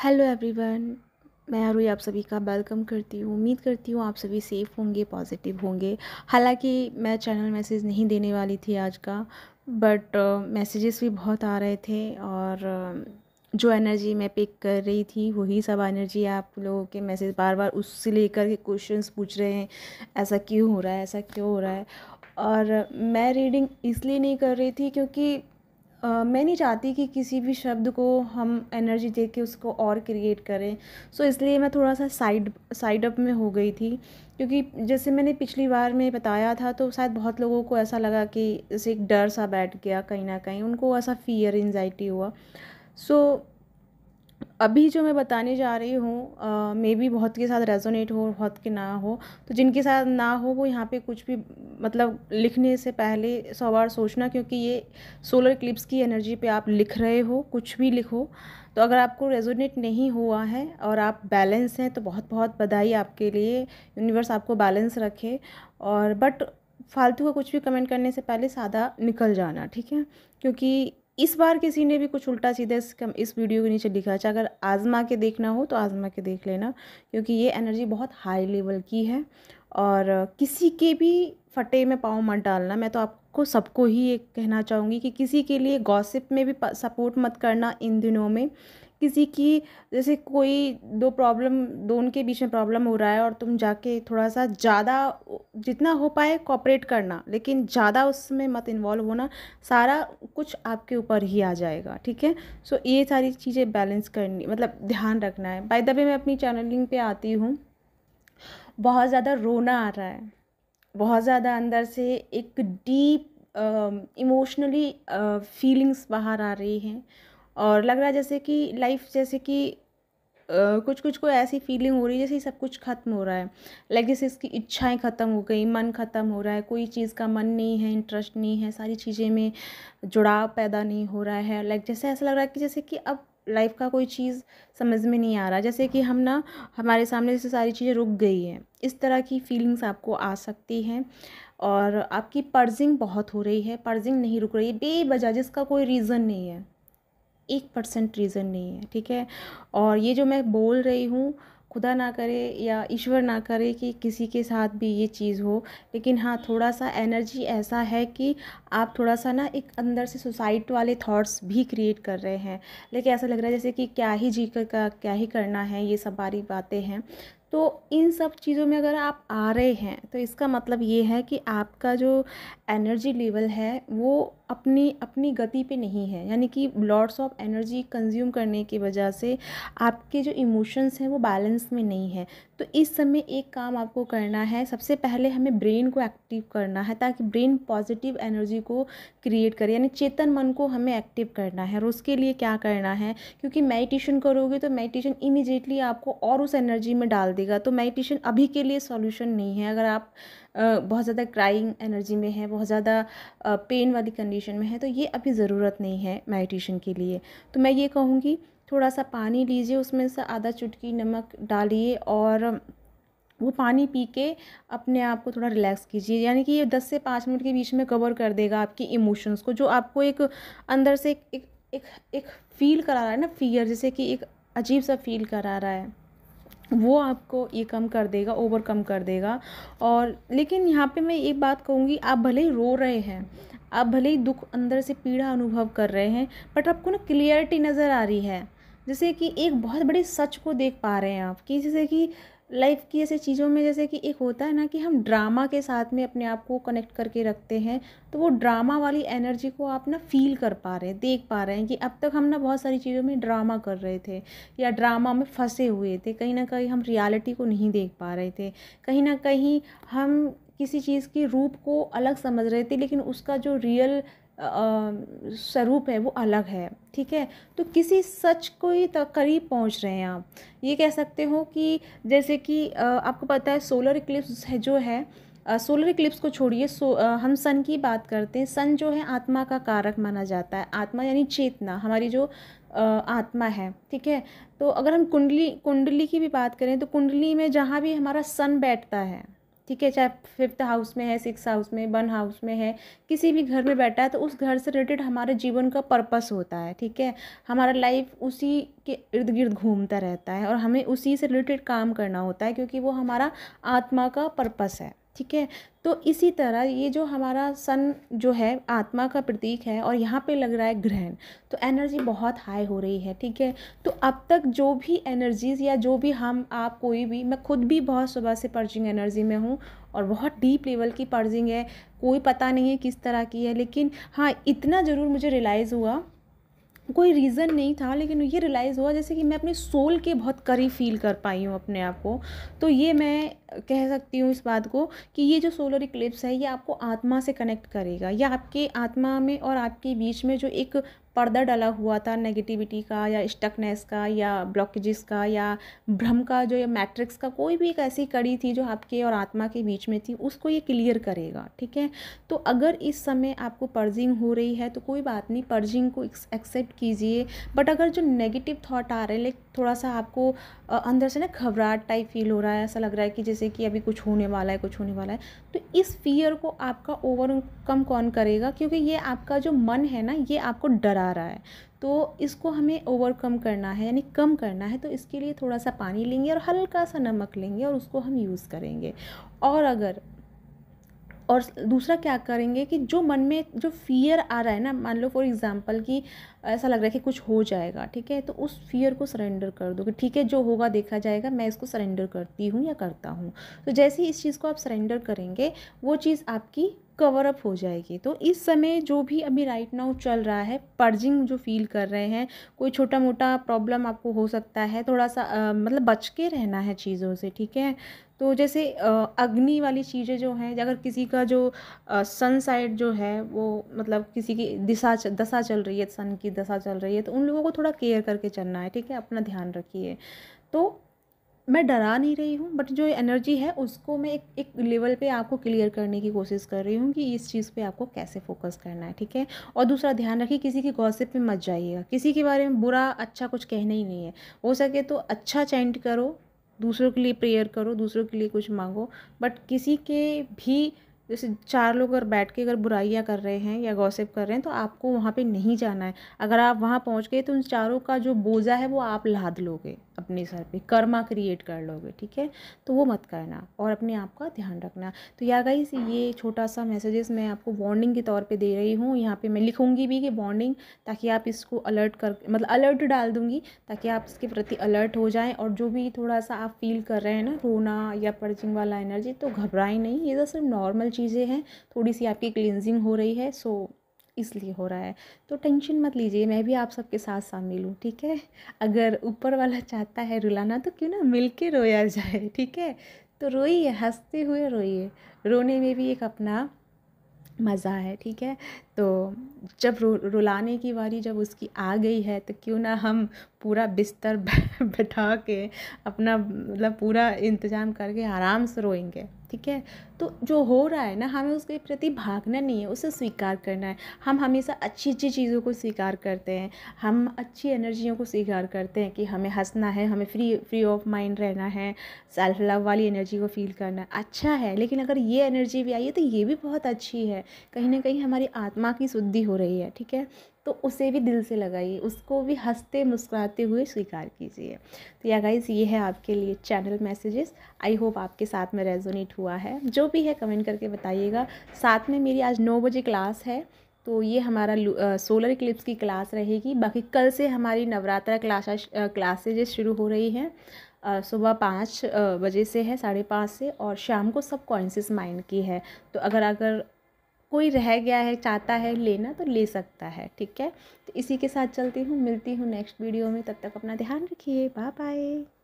Hello everyone. मैं आरुई आप सभी का वेलकम करती हूँ। उम्मीद करती हूँ आप सभी सेफ़ होंगे, पॉजिटिव होंगे। हालांकि मैं चैनल मैसेज नहीं देने वाली थी आज का, बट मैसेजेस भी बहुत आ रहे थे और जो एनर्जी मैं पिक कर रही थी वही सब एनर्जी आप लोगों के मैसेज बार बार उससे लेकर के क्वेश्चंस पूछ रहे हैं, ऐसा क्यों हो रहा है, ऐसा क्यों हो रहा है। और मैं रीडिंग इसलिए नहीं कर रही थी क्योंकि मैं नहीं चाहती कि किसी भी शब्द को हम एनर्जी दे के उसको और क्रिएट करें। सो इसलिए मैं थोड़ा सा साइड अप में हो गई थी, क्योंकि जैसे मैंने पिछली बार में बताया था तो शायद बहुत लोगों को ऐसा लगा कि जैसे एक डर सा बैठ गया, कहीं ना कहीं उनको ऐसा फियर एंजाइटी हुआ। सो अभी जो मैं बताने जा रही हूँ मे बी बहुत के साथ रेजोनेट हो, बहुत के ना हो। तो जिनके साथ ना हो वो यहाँ पे कुछ भी मतलब लिखने से पहले 100 बार सोचना, क्योंकि ये सोलर इक्लिप्स की एनर्जी पे आप लिख रहे हो, कुछ भी लिखो। तो अगर आपको रेजोनेट नहीं हुआ है और आप बैलेंस हैं तो बहुत बहुत बधाई आपके लिए, यूनिवर्स आपको बैलेंस रखे। और बट फालतू का कुछ भी कमेंट करने से पहले सादा निकल जाना, ठीक है। क्योंकि इस बार किसी ने भी कुछ उल्टा सीधा इस वीडियो के नीचे लिखा है, अगर आजमा के देखना हो तो आजमा के देख लेना, क्योंकि ये एनर्जी बहुत हाई लेवल की है। और किसी के भी फटे में पाँव मत डालना। मैं तो आपको सबको ही ये कहना चाहूँगी कि किसी के लिए गॉसिप में भी सपोर्ट मत करना इन दिनों में। किसी की जैसे कोई दो उनके बीच में प्रॉब्लम हो रहा है और तुम जाके थोड़ा सा ज़्यादा जितना हो पाए कोऑपरेट करना, लेकिन ज़्यादा उसमें मत इन्वॉल्व होना। सारा कुछ आपके ऊपर ही आ जाएगा, ठीक है। सो ये सारी चीज़ें बैलेंस करनी, मतलब ध्यान रखना है। बाय द वे मैं अपनी चैनलिंग पे आती हूँ, बहुत ज़्यादा रोना आ रहा है, बहुत ज़्यादा अंदर से एक डीप इमोशनली फीलिंग्स बाहर आ रही हैं। और लग रहा है जैसे कि लाइफ, जैसे कि कुछ कुछ को ऐसी फीलिंग हो रही है जैसे सब कुछ खत्म हो रहा है। लाइक जैसे इसकी इच्छाएं ख़त्म हो गई, मन ख़त्म हो रहा है, कोई चीज़ का मन नहीं है, इंटरेस्ट नहीं है, सारी चीज़ें में जुड़ाव पैदा नहीं हो रहा है। लाइक जैसे ऐसा लग रहा है कि जैसे कि अब लाइफ का कोई चीज़ समझ में नहीं आ रहा, जैसे कि हम ना हमारे सामने जैसे सारी चीज़ें रुक गई हैं। इस तरह की फीलिंग्स आपको आ सकती हैं। और आपकी पर्जिंग बहुत हो रही है, पर्जिंग नहीं रुक रही है बेवजह, जिसका कोई रीज़न नहीं है, 1% रीज़न नहीं है, ठीक है। और ये जो मैं बोल रही हूँ, खुदा ना करे या ईश्वर ना करे कि किसी के साथ भी ये चीज़ हो, लेकिन हाँ थोड़ा सा एनर्जी ऐसा है कि आप थोड़ा सा ना एक अंदर से सुसाइड वाले थॉट्स भी क्रिएट कर रहे हैं। लेकिन ऐसा लग रहा है जैसे कि क्या ही जी कर का क्या ही करना है, ये सब बारी बातें हैं। तो इन सब चीज़ों में अगर आप आ रहे हैं तो इसका मतलब ये है कि आपका जो एनर्जी लेवल है वो अपनी अपनी गति पे नहीं है, यानी कि लॉट्स ऑफ एनर्जी कंज्यूम करने की वजह से आपके जो इमोशंस हैं वो बैलेंस में नहीं है। तो इस समय एक काम आपको करना है, सबसे पहले हमें ब्रेन को एक्टिव करना है ताकि ब्रेन पॉजिटिव एनर्जी को क्रिएट करे, यानी चेतन मन को हमें एक्टिव करना है। और उसके लिए क्या करना है, क्योंकि मेडिटेशन करोगे तो मेडिटेशन इमीडिएटली आपको और उस एनर्जी में डाल देगा। तो मेडिटेशन अभी के लिए सॉल्यूशन नहीं है। अगर आप बहुत ज़्यादा क्राइंग एनर्जी में है, बहुत ज़्यादा पेन वाली कंडीशन में है, तो ये अभी ज़रूरत नहीं है मेडिटेशन के लिए। तो मैं ये कहूँगी थोड़ा सा पानी लीजिए, उसमें से आधा चुटकी नमक डालिए और वो पानी पी के अपने आप को थोड़ा रिलैक्स कीजिए। यानी कि ये 10 से 5 मिनट के बीच में कवर कर देगा आपकी इमोशंस को, जो आपको एक अंदर से एक फील करा रहा है ना, फियर, जैसे कि एक अजीब सा फील करा रहा है, वो आपको ये कम कर देगा, ओवरकम कर देगा। और लेकिन यहाँ पे मैं एक बात कहूँगी, आप भले ही रो रहे हैं, आप भले ही दुख अंदर से पीड़ा अनुभव कर रहे हैं, बट आपको ना क्लियरिटी नज़र आ रही है। जैसे कि एक बहुत बड़े सच को देख पा रहे हैं आप, कि जैसे कि लाइफ की ऐसे चीज़ों में, जैसे कि एक होता है ना कि हम ड्रामा के साथ में अपने आप को कनेक्ट करके रखते हैं, तो वो ड्रामा वाली एनर्जी को आप ना फील कर पा रहे हैं, देख पा रहे हैं कि अब तक हम ना बहुत सारी चीज़ों में ड्रामा कर रहे थे या ड्रामा में फंसे हुए थे। कहीं ना कहीं हम रियलिटी को नहीं देख पा रहे थे, कहीं ना कहीं हम किसी चीज़ के रूप को अलग समझ रहे थे, लेकिन उसका जो रियल स्वरूप है वो अलग है, ठीक है। तो किसी सच को ही करीब पहुंच रहे हैं आप, ये कह सकते हो कि जैसे कि आपको पता है सोलर इक्लिप्स है जो है, सोलर इक्लिप्स को छोड़िए, हम सन की बात करते हैं। सन जो है आत्मा का कारक माना जाता है। आत्मा यानी चेतना, हमारी जो आत्मा है, ठीक है। तो अगर हम कुंडली कुंडली की भी बात करें तो कुंडली में जहाँ भी हमारा सन बैठता है, ठीक है, चाहे 5th हाउस में है, 6th हाउस में, 1 हाउस में है, किसी भी घर में बैठा है तो उस घर से रिलेटेड हमारे जीवन का पर्पस होता है। ठीक है, हमारा लाइफ उसी के इर्द गिर्द घूमता रहता है और हमें उसी से रिलेटेड काम करना होता है, क्योंकि वो हमारा आत्मा का पर्पस है। ठीक है, तो इसी तरह ये जो हमारा सन जो है आत्मा का प्रतीक है, और यहाँ पे लग रहा है ग्रहण, तो एनर्जी बहुत हाई हो रही है। ठीक है, तो अब तक जो भी एनर्जीज़ या जो भी हम आप कोई भी, मैं खुद भी बहुत सुबह से पर्जिंग एनर्जी में हूँ और बहुत डीप लेवल की पर्जिंग है, कोई पता नहीं है किस तरह की है, लेकिन हाँ इतना ज़रूर मुझे रियलाइज़ हुआ, कोई रीज़न नहीं था, लेकिन ये रियलाइज़ हुआ जैसे कि मैं अपने सोल के बहुत करीब फील कर पाई हूँ अपने आप को। तो ये मैं कह सकती हूँ इस बात को कि ये जो सोलर इक्लिप्स है ये आपको आत्मा से कनेक्ट करेगा, या आपके आत्मा में और आपके बीच में जो एक पर्दा डला हुआ था नेगेटिविटी का या स्टकनेस का या ब्लॉकेजेस का या भ्रम का, जो या मैट्रिक्स का कोई भी एक ऐसी कड़ी थी जो आपके और आत्मा के बीच में थी, उसको ये क्लियर करेगा। ठीक है, तो अगर इस समय आपको पर्जिंग हो रही है तो कोई बात नहीं, पर्जिंग को एक्सेप्ट कीजिए। बट अगर जो नेगेटिव थॉट आ रहे हैं, लाइक थोड़ा सा आपको अंदर से ना घबराहट टाइप फील हो रहा है, ऐसा लग रहा है कि जैसे कि अभी कुछ होने वाला है, कुछ होने वाला है, तो इस फियर को आपका ओवरकम कौन करेगा? क्योंकि ये आपका जो मन है ना, ये आपको डरा रहा है, तो इसको हमें ओवरकम करना है, यानी कम करना है। तो इसके लिए थोड़ा सा पानी लेंगे और हल्का सा नमक लेंगे और उसको हम यूज़ करेंगे। और दूसरा क्या करेंगे कि जो मन में जो फियर आ रहा है ना, मान लो फॉर एग्जांपल कि ऐसा लग रहा है कि कुछ हो जाएगा, ठीक है, तो उस फियर को सरेंडर कर दो कि ठीक है जो होगा देखा जाएगा, मैं इसको सरेंडर करती हूँ या करता हूँ। तो जैसे ही इस चीज़ को आप सरेंडर करेंगे वो चीज़ आपकी कवर अप हो जाएगी। तो इस समय जो भी अभी राइट नाउ चल रहा है, पर्जिंग जो फील कर रहे हैं, कोई छोटा मोटा प्रॉब्लम आपको हो सकता है, थोड़ा सा मतलब बच के रहना है चीज़ों से। ठीक है, तो जैसे अग्नि वाली चीज़ें जो हैं, अगर किसी का जो सन साइड जो है वो मतलब किसी की दशा चल रही है, सन की दशा चल रही है, तो उन लोगों को थोड़ा केयर करके चलना है। ठीक है, अपना ध्यान रखिए। तो मैं डरा नहीं रही हूँ, बट जो एनर्जी है उसको मैं एक लेवल पे आपको क्लियर करने की कोशिश कर रही हूँ कि इस चीज़ पे आपको कैसे फोकस करना है। ठीक है, और दूसरा ध्यान रखिए किसी की गॉसिप में मत जाइएगा, किसी के बारे में बुरा अच्छा कुछ कहना ही नहीं है। हो सके तो अच्छा चैंट करो, दूसरों के लिए प्रेयर करो, दूसरों के लिए कुछ मांगो, बट किसी के भी जैसे 4 लोग अगर बैठ के अगर बुराइयां कर रहे हैं या गॉसिप कर रहे हैं तो आपको वहाँ पे नहीं जाना है। अगर आप वहाँ पहुँच गए तो उन चारों का जो बोझा है वो आप लाद लोगे अपने सर पे, कर्मा क्रिएट कर लोगे। ठीक है, तो वो मत करना और अपने आप का ध्यान रखना। तो या गाइस, ये छोटा सा मैसेजेस मैं आपको वार्निंग के तौर पे दे रही हूँ। यहाँ पे मैं लिखूँगी भी कि वार्निंग, ताकि आप इसको अलर्ट कर मतलब अलर्ट डाल दूँगी ताकि आप इसके प्रति अलर्ट हो जाएं। और जो भी थोड़ा सा आप फील कर रहे हैं ना, रोना या पर्जिंग वाला एनर्जी, तो घबराएं नहीं, ये तो सिर्फ नॉर्मल चीज़ें हैं, थोड़ी सी आपकी क्लींजिंग हो रही है, सो इसलिए हो रहा है। तो टेंशन मत लीजिए, मैं भी आप सबके साथ शामिल हूँ। ठीक है, अगर ऊपर वाला चाहता है रुलाना तो क्यों ना मिल के रोया जाए। ठीक है, तो रोइए, हंसते हुए रोइए, रोने में भी एक अपना मज़ा है। ठीक है, तो जब रुलाने की बारी जब उसकी आ गई है तो क्यों ना हम पूरा बिस्तर बैठा के अपना मतलब पूरा इंतज़ाम करके आराम से रोएंगे। ठीक है, तो जो हो रहा है ना, हमें उसके प्रति भागना नहीं है, उसे स्वीकार करना है। हम हमेशा अच्छी अच्छी चीज़ों को स्वीकार करते हैं, हम अच्छी एनर्जियों को स्वीकार करते हैं कि हमें हंसना है, हमें फ्री ऑफ माइंड रहना है, सेल्फ लव वाली एनर्जी को फील करना है, अच्छा है। लेकिन अगर ये एनर्जी भी आई है तो ये भी बहुत अच्छी है, कहीं ना कहीं हमारी आत्मा की शुद्धि हो रही है। ठीक है, तो उसे भी दिल से लगाइए, उसको भी हंसते मुस्कुराते हुए स्वीकार कीजिए। तो या गाइस, ये है आपके लिए चैनल मैसेजेस। आई होप आपके साथ में रेजोनेट हुआ है, जो भी है कमेंट करके बताइएगा। साथ में मेरी आज 9 बजे क्लास है, तो ये हमारा सोलर इक्लिप्स की क्लास रहेगी। बाकी कल से हमारी नवरात्रा क्लासेज शुरू हो रही हैं। सुबह 5 बजे से है, 5:30 से, और शाम को सब कॉन्शियस माइंड की है। तो अगर कोई रह गया है, चाहता है लेना, तो ले सकता है। ठीक है, तो इसी के साथ चलती हूँ, मिलती हूँ नेक्स्ट वीडियो में। तब तक अपना ध्यान रखिए, बाय बाय।